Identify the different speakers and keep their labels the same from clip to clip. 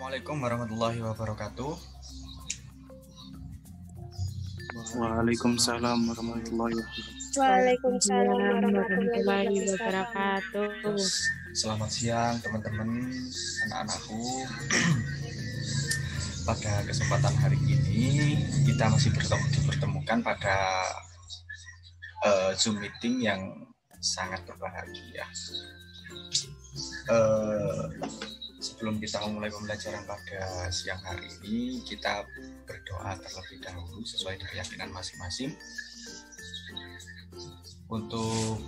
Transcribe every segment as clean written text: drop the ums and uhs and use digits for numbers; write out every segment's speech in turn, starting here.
Speaker 1: Assalamualaikum warahmatullahi wabarakatuh.
Speaker 2: Waalaikumsalam warahmatullahi wabarakatuh.
Speaker 3: Waalaikumsalam warahmatullahi
Speaker 4: warahmatullahi
Speaker 3: wabarakatuh.
Speaker 4: wabarakatuh.
Speaker 1: Selamat siang teman-teman, anak-anakku. Pada kesempatan hari ini kita masih dipertemukan pada Zoom meeting yang sangat berbahagia. Sebelum kita memulai pembelajaran pada siang hari ini, kita berdoa terlebih dahulu sesuai dengan keyakinan masing-masing. Untuk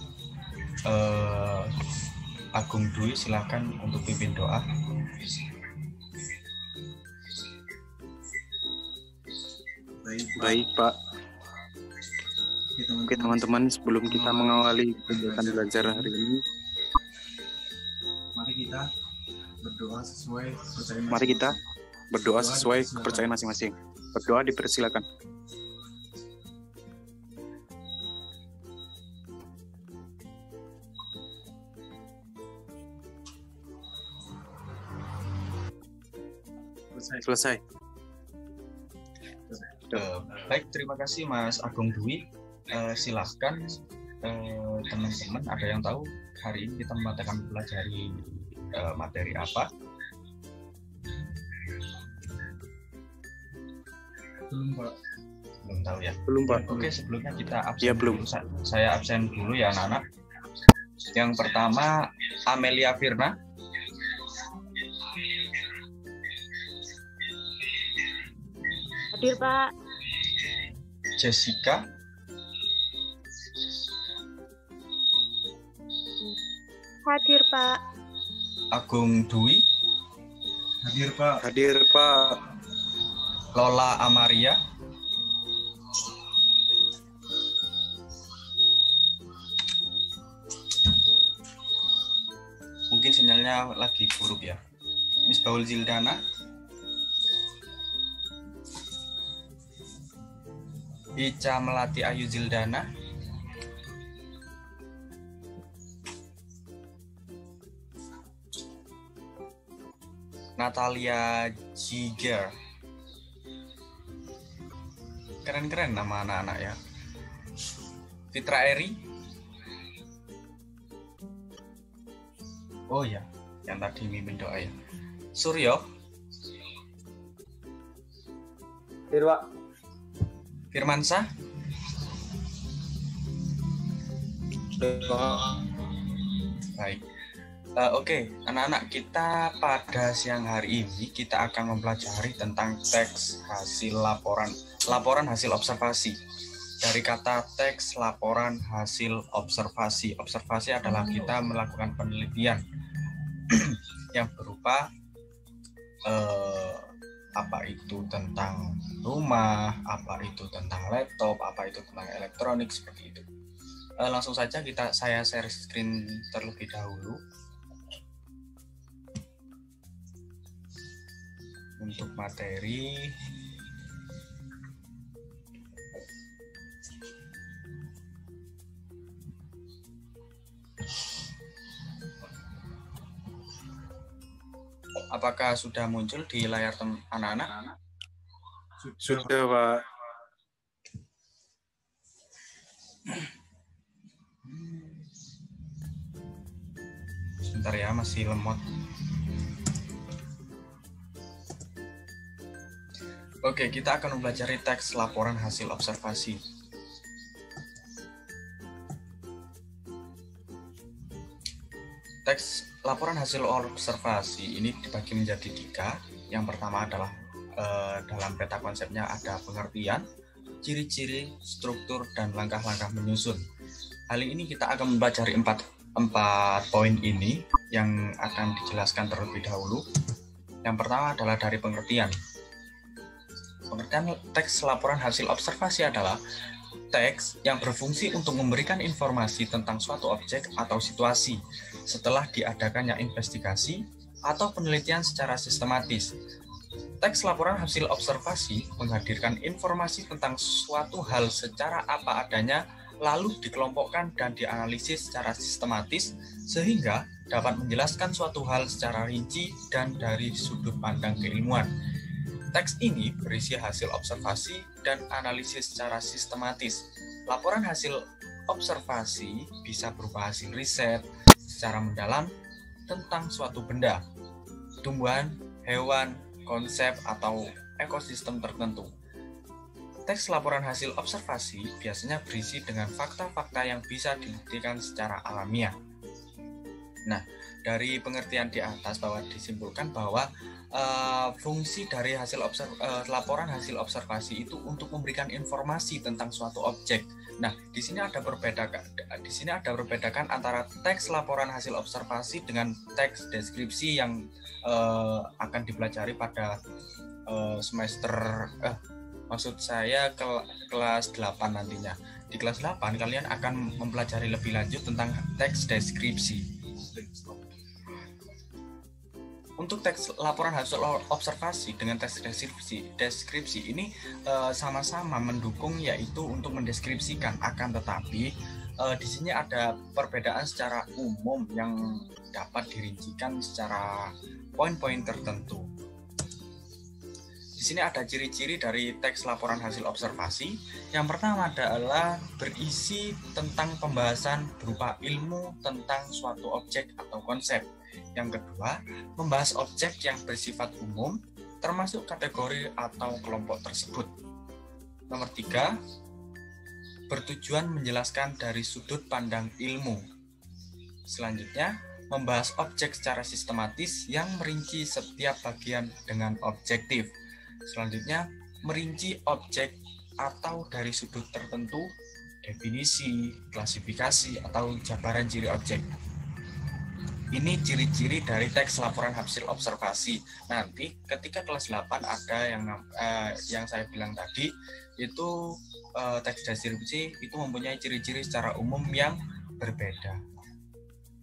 Speaker 1: Agung Dwi, silakan untuk pimpin doa.
Speaker 2: Baik Pak. Oke teman-teman, sebelum kita mengawali kegiatan belajar hari ini, mari kita berdoa sesuai kepercayaan masing-masing. Berdoa dipersilakan. Selesai.
Speaker 1: Baik, terima kasih Mas Agung Dwi. Silahkan teman-teman, ada yang tahu hari ini kita akan mempelajari materi apa?
Speaker 5: Belum Pak.
Speaker 1: Belum tahu ya?
Speaker 2: Belum Pak.
Speaker 1: Oke, sebelumnya kita absen.
Speaker 2: Ya, belum.
Speaker 1: Dulu. Saya absen dulu ya anak-anak. Yang pertama Amelia Firna.
Speaker 4: Hadir Pak.
Speaker 1: Jessica.
Speaker 3: Hadir Pak.
Speaker 1: Agung Dwi.
Speaker 5: Hadir Pak.
Speaker 2: Hadir Pak.
Speaker 1: Lola Amaria. Mungkin sinyalnya lagi buruk ya. Miss Baul Zildana. Ica Melati Ayu Zildana. Natalia Jiger. Keren-keren nama anak-anak ya. Fitra Eri. Oh ya, yang tadi mimpin doa ya. Suryo.
Speaker 5: Pak.
Speaker 1: Firmansyah. Baik. Oke, anak-anak, kita pada siang hari ini kita akan mempelajari tentang teks hasil laporan hasil observasi. Dari kata teks, laporan, hasil observasi. Observasi adalah kita melakukan penelitian yang berupa apa itu tentang rumah, apa itu tentang laptop, apa itu tentang elektronik, seperti itu. Langsung saja saya share screen terlebih dahulu untuk materi. Apakah sudah muncul di layar anak-anak?
Speaker 2: Sudah Pak.
Speaker 1: Sebentar ya, masih lemot. Oke, kita akan mempelajari teks laporan hasil observasi. Teks laporan hasil observasi ini dibagi menjadi 3. Yang pertama adalah dalam peta konsepnya ada pengertian, ciri-ciri, struktur, dan langkah-langkah menyusun. Kali ini kita akan mempelajari 4 poin ini yang akan dijelaskan terlebih dahulu. Yang pertama adalah dari pengertian. Pengertian teks laporan hasil observasi adalah teks yang berfungsi untuk memberikan informasi tentang suatu objek atau situasi setelah diadakannya investigasi atau penelitian secara sistematis. Teks laporan hasil observasi menghadirkan informasi tentang suatu hal secara apa adanya, lalu dikelompokkan dan dianalisis secara sistematis sehingga dapat menjelaskan suatu hal secara rinci dan dari sudut pandang keilmuan. Teks ini berisi hasil observasi dan analisis secara sistematis. Laporan hasil observasi bisa berupa hasil riset secara mendalam tentang suatu benda, tumbuhan, hewan, konsep, atau ekosistem tertentu. Teks laporan hasil observasi biasanya berisi dengan fakta-fakta yang bisa dibuktikan secara alamiah. Nah, dari pengertian di atas bahwa disimpulkan bahwa fungsi dari laporan hasil observasi itu untuk memberikan informasi tentang suatu objek. Nah, di sini ada perbedaan antara teks laporan hasil observasi dengan teks deskripsi yang akan dipelajari pada maksud saya kelas 8 nantinya. Di kelas 8 kalian akan mempelajari lebih lanjut tentang teks deskripsi. Untuk teks laporan hasil observasi dengan teks deskripsi ini sama-sama mendukung, yaitu untuk mendeskripsikan, akan tetapi di sini ada perbedaan secara umum yang dapat dirincikan secara poin-poin tertentu. Di sini ada ciri-ciri dari teks laporan hasil observasi. Yang pertama adalah berisi tentang pembahasan berupa ilmu tentang suatu objek atau konsep. Yang kedua, membahas objek yang bersifat umum, termasuk kategori atau kelompok tersebut. Nomor 3, bertujuan menjelaskan dari sudut pandang ilmu. Selanjutnya, membahas objek secara sistematis yang merinci setiap bagian dengan objektif. Selanjutnya, merinci objek atau dari sudut tertentu, definisi, klasifikasi, atau jabaran ciri objek. Ini ciri-ciri dari teks laporan hasil observasi. Nanti ketika kelas 8 ada yang saya bilang tadi, itu teks deskripsi itu mempunyai ciri-ciri secara umum yang berbeda.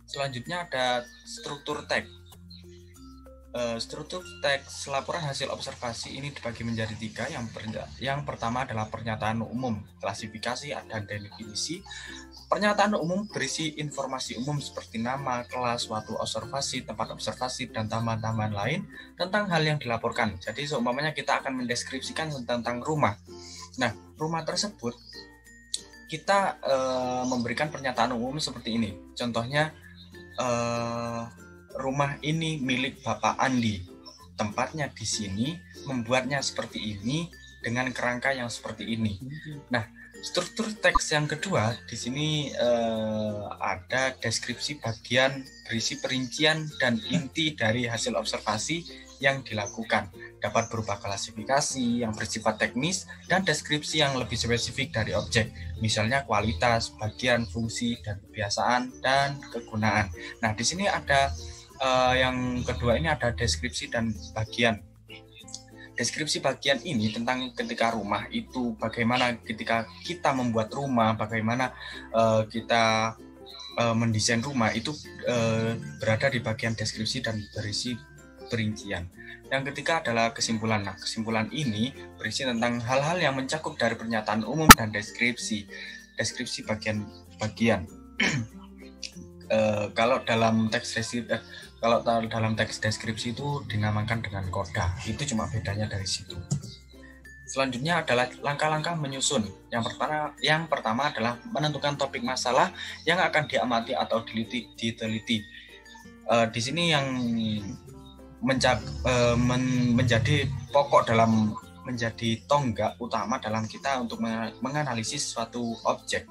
Speaker 1: Selanjutnya ada struktur teks. Struktur teks laporan hasil observasi ini dibagi menjadi 3. Yang pertama adalah pernyataan umum, klasifikasi, dan definisi. Pernyataan umum berisi informasi umum seperti nama, kelas, waktu observasi, tempat observasi, dan tambahan-tambahan lain tentang hal yang dilaporkan. Jadi seumpamanya kita akan mendeskripsikan tentang rumah. Nah, rumah tersebut kita memberikan pernyataan umum seperti ini. Contohnya, rumah ini milik Bapak Andi. Tempatnya di sini, membuatnya seperti ini dengan kerangka yang seperti ini. Nah, struktur teks yang kedua di sini ada deskripsi bagian berisi perincian dan inti dari hasil observasi yang dilakukan. Dapat berupa klasifikasi yang bersifat teknis dan deskripsi yang lebih spesifik dari objek. Misalnya kualitas, bagian, fungsi, dan kebiasaan dan kegunaan. Nah, di sini ada yang kedua ini ada deskripsi dan bagian. Deskripsi bagian ini tentang ketika rumah itu, bagaimana ketika kita membuat rumah, bagaimana kita mendesain rumah itu berada di bagian deskripsi dan berisi perincian. Yang ketiga adalah kesimpulan. Nah, kesimpulan ini berisi tentang hal-hal yang mencakup dari pernyataan umum dan deskripsi. Deskripsi bagian-bagian. Kalau dalam teks deskripsi itu dinamakan dengan koda. Itu cuma bedanya dari situ. Selanjutnya adalah langkah-langkah menyusun. Yang pertama adalah menentukan topik masalah yang akan diamati atau diteliti. Di sini yang menjadi pokok menjadi tonggak utama dalam kita untuk menganalisis suatu objek.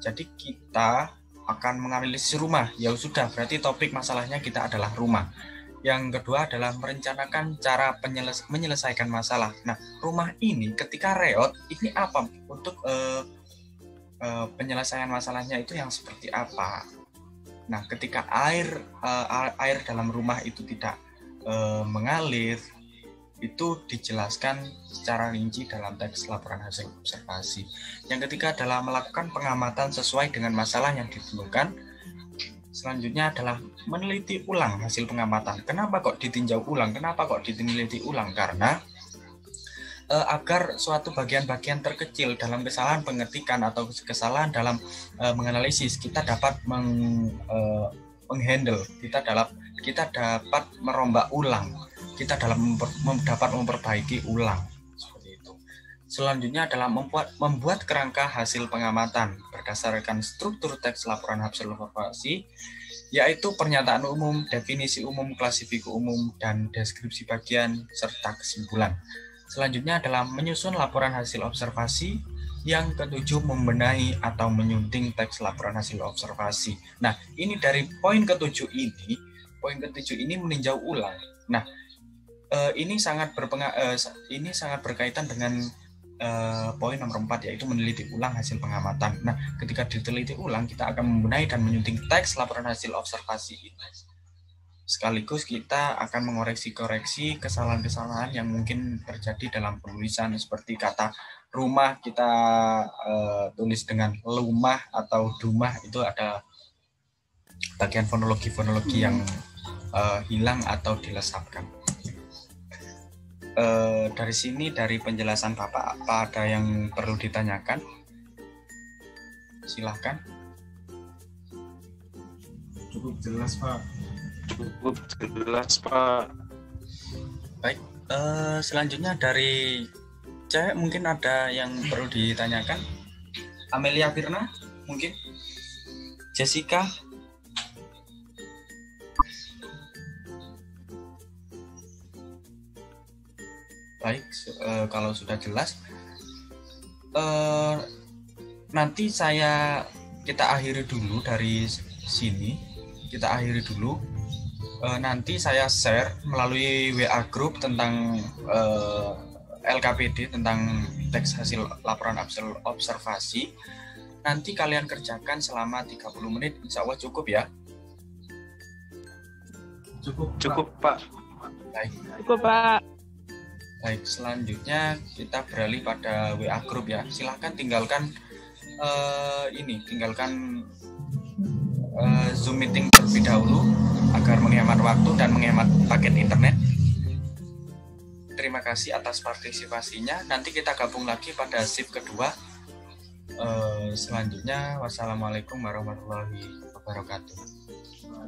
Speaker 1: Jadi kita akan menganalisis rumah, ya sudah, berarti topik masalahnya kita adalah rumah. Yang kedua adalah merencanakan cara menyelesaikan masalah. Nah, rumah ini ketika reot, ini apa? Untuk penyelesaian masalahnya itu yang seperti apa? Nah, ketika air dalam rumah itu tidak mengalir, itu dijelaskan secara rinci dalam teks laporan hasil observasi. Yang ketiga adalah melakukan pengamatan sesuai dengan masalah yang ditemukan. Selanjutnya adalah meneliti ulang hasil pengamatan. Kenapa kok ditinjau ulang? Kenapa kok diteliti ulang? Karena agar suatu bagian-bagian terkecil dalam kesalahan pengetikan atau kesalahan dalam menganalisis kita dapat menghandle, kita dapat merombak ulang, kita dapat memperbaiki ulang seperti itu. Selanjutnya adalah membuat kerangka hasil pengamatan berdasarkan struktur teks laporan hasil observasi, yaitu pernyataan umum, definisi umum, klasifikasi umum, dan deskripsi bagian serta kesimpulan. Selanjutnya adalah menyusun laporan hasil observasi. Yang ketujuh, membenahi atau menyunting teks laporan hasil observasi. Nah, ini dari poin ketujuh ini meninjau ulang. Nah, ini sangat berkaitan dengan poin nomor 4, yaitu meneliti ulang hasil pengamatan. Nah, ketika diteliti ulang, kita akan membenahi dan menyunting teks laporan hasil observasi ini. Sekaligus kita akan mengoreksi kesalahan-kesalahan yang mungkin terjadi dalam penulisan, seperti kata rumah kita tulis dengan lumah atau dumah, itu ada bagian fonologi yang hilang atau dilesapkan. Dari sini, dari penjelasan Bapak, apa ada yang perlu ditanyakan? Silahkan.
Speaker 5: Cukup jelas, Pak.
Speaker 2: Cukup jelas, Pak.
Speaker 1: Baik, selanjutnya dari cewek mungkin ada yang perlu ditanyakan. Amelia Firna mungkin, Jessica. Baik, kalau sudah jelas, nanti kita akhiri dulu dari sini. Nanti saya share melalui WA group tentang LKPD, tentang teks hasil laporan hasil observasi. Nanti kalian kerjakan selama 30 menit, insya Allah cukup ya?
Speaker 2: Cukup, Pak.
Speaker 1: Baik.
Speaker 4: Cukup, Pak.
Speaker 1: Baik, selanjutnya kita beralih pada WA group ya. Silahkan tinggalkan Zoom meeting terlebih dahulu agar menghemat waktu dan menghemat paket internet. Terima kasih atas partisipasinya. Nanti kita gabung lagi pada shift kedua. Selanjutnya, wassalamualaikum warahmatullahi wabarakatuh.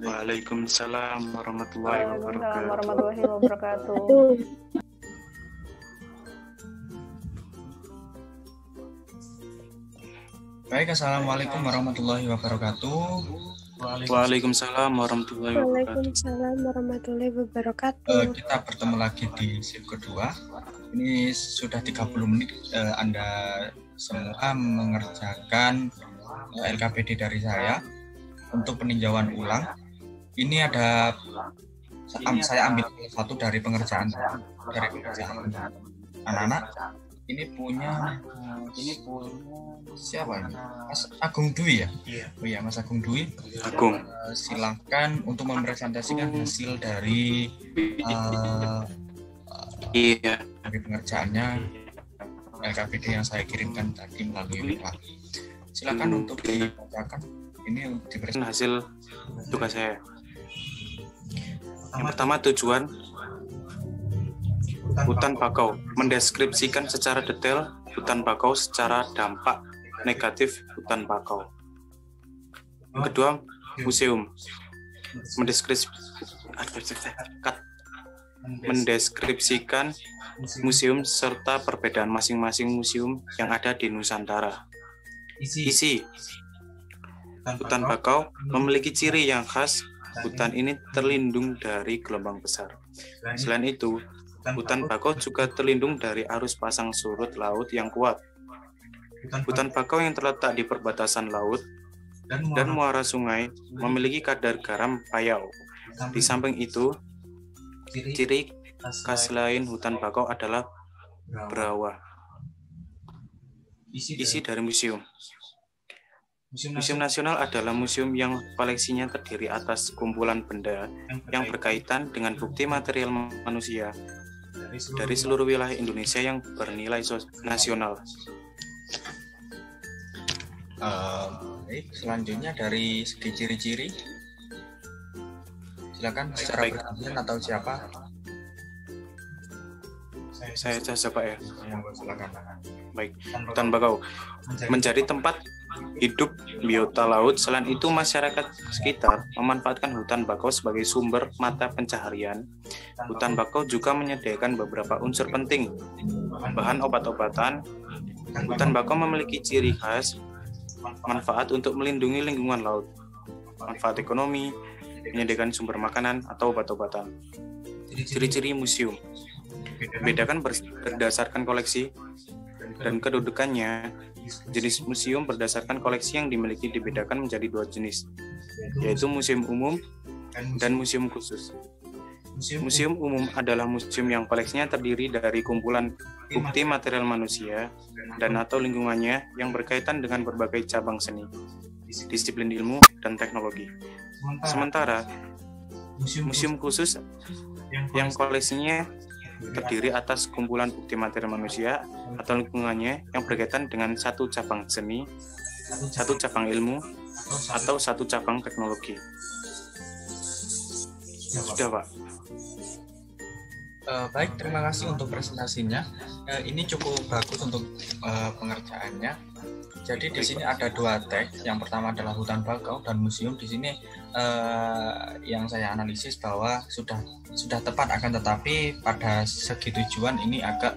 Speaker 2: Waalaikumsalam warahmatullahi
Speaker 3: Waalaikumsalam
Speaker 2: wabarakatuh.
Speaker 3: warahmatullahi wabarakatuh.
Speaker 1: Baik, assalamualaikum warahmatullahi wabarakatuh.
Speaker 2: Waalaikumsalam warahmatullahi wabarakatuh.
Speaker 3: Waalaikumsalam warahmatullahi wabarakatuh.
Speaker 1: Kita bertemu lagi di shift kedua. Ini sudah 30 menit Anda semua mengerjakan LKPD dari saya untuk peninjauan ulang. Ini ada saya ambil satu dari pengerjaan anak-anak. Ini punya siapa ini? Mas Agung Dwi ya?
Speaker 5: Iya.
Speaker 1: Oh iya, Mas Agung Dwi.
Speaker 2: Agung.
Speaker 1: Silakan untuk mempresentasikan hasil dari
Speaker 2: Iya.
Speaker 1: dari pengerjaannya LKPD yang saya kirimkan tadi melalui WA. Silakan untuk dibacakan. Ini dipresentasikan
Speaker 2: Hasil tugas saya. Yang pertama, tujuan hutan bakau, mendeskripsikan secara detail hutan bakau secara dampak negatif hutan bakau. Yang kedua, museum, mendeskripsikan museum serta perbedaan masing-masing museum yang ada di Nusantara. Isi, hutan bakau memiliki ciri yang khas. Hutan ini terlindung dari gelombang besar. Selain itu, hutan bakau juga terlindung dari arus pasang surut laut yang kuat. Hutan bakau yang terletak di perbatasan laut dan muara sungai memiliki kadar garam payau. Di samping itu, ciri khas lain hutan bakau adalah berawa. Isi dari museum. Museum Nasional adalah museum yang koleksinya terdiri atas kumpulan benda yang berkaitan dengan bukti material manusia dari seluruh wilayah Indonesia yang bernilai nasional.
Speaker 1: Baik, selanjutnya dari segi ciri-ciri, silakan secara bergantian atau siapa?
Speaker 2: Saya saja Pak ya.
Speaker 1: Yang silakan.
Speaker 2: Baik, hutan bakau menjadi tempat hidup biota laut. Selain itu, masyarakat sekitar memanfaatkan hutan bakau sebagai sumber mata pencaharian. Hutan bakau juga menyediakan beberapa unsur penting, bahan obat-obatan. Hutan bakau memiliki ciri khas, manfaat untuk melindungi lingkungan laut, manfaat ekonomi, menyediakan sumber makanan atau obat-obatan. Ciri-ciri museum bedakan berdasarkan koleksi dan kedudukannya. Jenis museum berdasarkan koleksi yang dimiliki dibedakan menjadi 2 jenis, yaitu museum umum dan museum khusus. Museum umum adalah museum yang koleksinya terdiri dari kumpulan bukti material manusia dan atau lingkungannya yang berkaitan dengan berbagai cabang seni, disiplin ilmu, dan teknologi. Sementara museum khusus yang koleksinya terdiri atas kumpulan bukti material manusia atau lingkungannya yang berkaitan dengan satu cabang seni, satu cabang ilmu, atau satu cabang teknologi. Sudah, Pak.
Speaker 1: Baik, terima kasih untuk presentasinya. Ini cukup bagus untuk pengerjaannya. Jadi di sini ada 2 teks. Yang pertama adalah hutan bakau dan museum. Di sini yang saya analisis bahwa sudah tepat, akan tetapi pada segi tujuan ini agak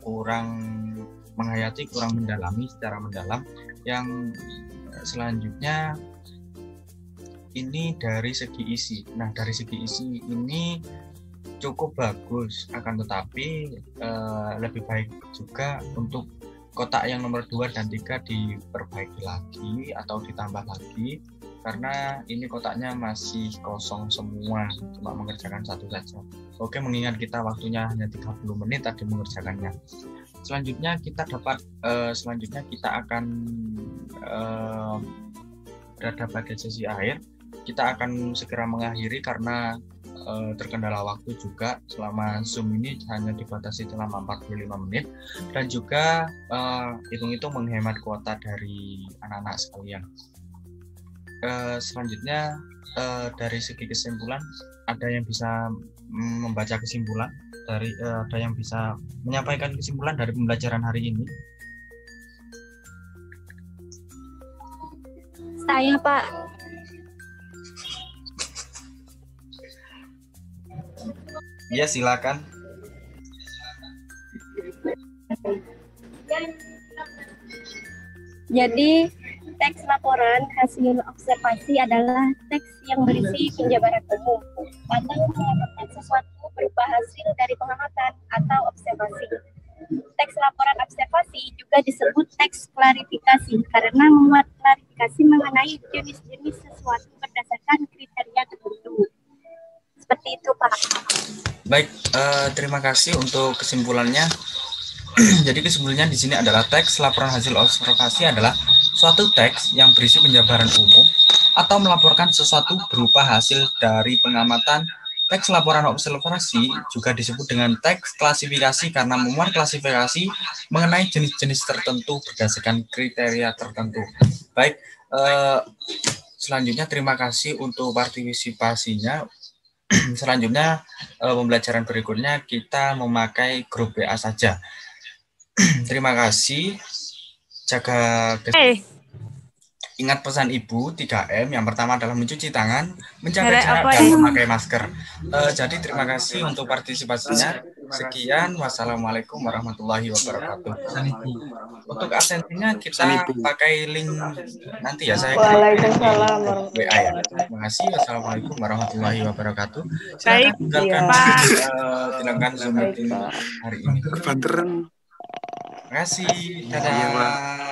Speaker 1: kurang menghayati, kurang mendalami secara mendalam. Yang selanjutnya ini dari segi isi. Nah, dari segi isi ini cukup bagus, akan tetapi lebih baik juga untuk kotak yang nomor 2 dan 3 diperbaiki lagi atau ditambah lagi, karena ini kotaknya masih kosong semua, cuma mengerjakan 1 saja. Oke, mengingat kita waktunya hanya 30 menit tadi mengerjakannya. Selanjutnya kita akan berada pada sesi akhir. Kita akan segera mengakhiri karena terkendala waktu juga. Selama Zoom ini hanya dibatasi selama 45 menit dan juga hitung-hitung menghemat kuota dari anak-anak sekalian. Selanjutnya dari segi kesimpulan, ada yang bisa membaca kesimpulan ada yang bisa menyampaikan kesimpulan dari pembelajaran hari ini?
Speaker 3: Saya, Pak.
Speaker 1: Iya, silakan.
Speaker 3: Jadi, teks laporan hasil observasi adalah teks yang berisi penjabaran umum atau melaporkan sesuatu berupa hasil dari pengamatan atau observasi. Teks laporan observasi juga disebut teks klarifikasi karena memuat klarifikasi mengenai jenis-jenis sesuatu berdasarkan kriteria tertentu. Seperti itu, Pak.
Speaker 1: Baik, terima kasih untuk kesimpulannya. Jadi kesimpulannya di sini adalah teks laporan hasil observasi adalah suatu teks yang berisi penjabaran umum atau melaporkan sesuatu berupa hasil dari pengamatan. Teks laporan observasi juga disebut dengan teks klasifikasi karena memuat klasifikasi mengenai jenis-jenis tertentu berdasarkan kriteria tertentu. Baik, selanjutnya terima kasih untuk partisipasinya. Selanjutnya pembelajaran berikutnya kita memakai grup WA saja. Terima kasih. Jaga ingat pesan Ibu 3M. Yang pertama adalah mencuci tangan, menjaga jarak, dan memakai masker. Jadi terima kasih untuk partisipasinya. Sekian, wassalamualaikum warahmatullahi wabarakatuh. Untuk absensinya kita pakai link nanti ya, saya
Speaker 6: Waalaikumsalam
Speaker 1: WA ya. Terima kasih, wassalamualaikum warahmatullahi wabarakatuh.
Speaker 6: Baik,
Speaker 1: Silakan Zoom meeting hari ini.
Speaker 2: Kebanteran.
Speaker 1: Terima kasih. Dadah.